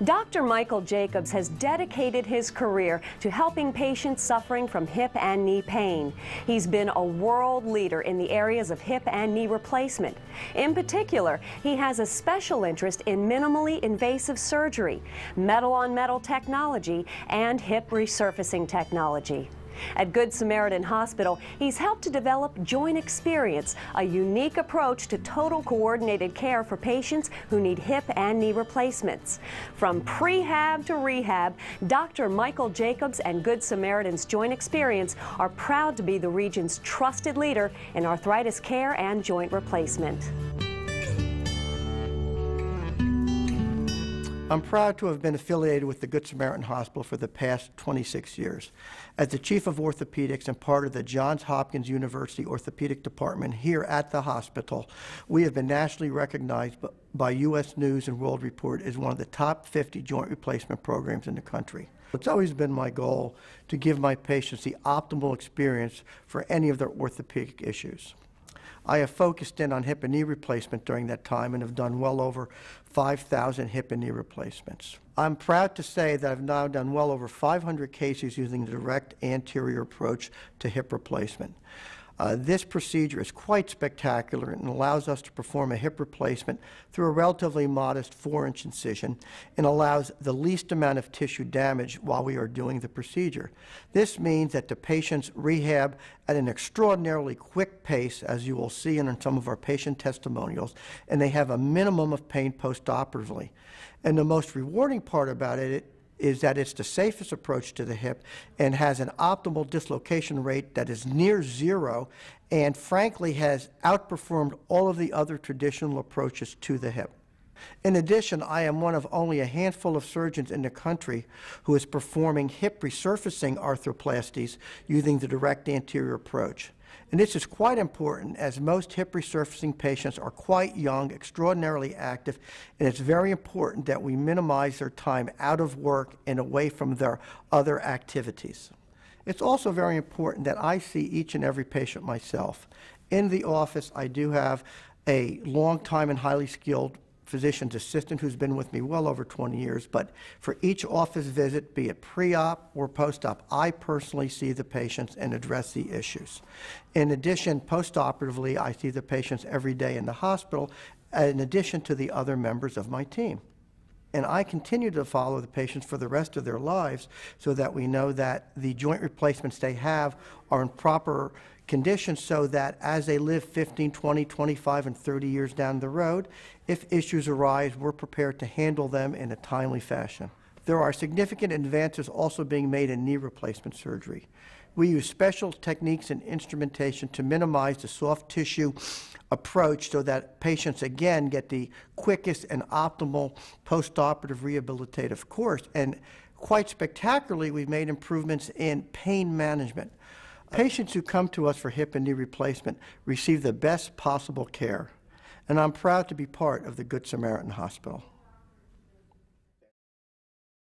Dr. Michael Jacobs has dedicated his career to helping patients suffering from hip and knee pain. He's been a world leader in the areas of hip and knee replacement. In particular, he has a special interest in minimally invasive surgery, metal-on-metal technology, and hip resurfacing technology. At Good Samaritan Hospital, he's helped to develop JointExperience, a unique approach to total coordinated care for patients who need hip and knee replacements. From prehab to rehab, Dr. Michael Jacobs and Good Samaritan's JointExperience are proud to be the region's trusted leader in arthritis care and joint replacement. I'm proud to have been affiliated with the Good Samaritan Hospital for the past 26 years. As the Chief of Orthopedics and part of the Johns Hopkins University Orthopedic Department here at the hospital, we have been nationally recognized by U.S. News and World Report as one of the top 50 joint replacement programs in the country. It's always been my goal to give my patients the optimal experience for any of their orthopedic issues. I have focused in on hip and knee replacement during that time and have done well over 5,000 hip and knee replacements. I'm proud to say that I've now done well over 500 cases using the direct anterior approach to hip replacement. This procedure is quite spectacular and allows us to perform a hip replacement through a relatively modest 4-inch incision and allows the least amount of tissue damage while we are doing the procedure. This means that the patients rehab at an extraordinarily quick pace, as you will see in some of our patient testimonials, and they have a minimum of pain post-operatively. And the most rewarding part about it is that it's the safest approach to the hip and has an optimal dislocation rate that is near zero and frankly has outperformed all of the other traditional approaches to the hip. In addition, I am one of only a handful of surgeons in the country who is performing hip resurfacing arthroplasties using the direct anterior approach. And this is quite important as most hip resurfacing patients are quite young, extraordinarily active, and it's very important that we minimize their time out of work and away from their other activities. It's also very important that I see each and every patient myself. In the office, I do have a long time and highly skilled physician's assistant who's been with me well over 20 years, but for each office visit, be it pre-op or post-op, I personally see the patients and address the issues. In addition, post-operatively, I see the patients every day in the hospital, in addition to the other members of my team. And I continue to follow the patients for the rest of their lives so that we know that the joint replacements they have are in proper conditions so that as they live 15, 20, 25, and 30 years down the road, if issues arise, we're prepared to handle them in a timely fashion. There are significant advances also being made in knee replacement surgery. We use special techniques and instrumentation to minimize the soft tissue approach so that patients again get the quickest and optimal post-operative rehabilitative course. And quite spectacularly, we've made improvements in pain management. Patients who come to us for hip and knee replacement receive the best possible care. And I'm proud to be part of the Good Samaritan Hospital.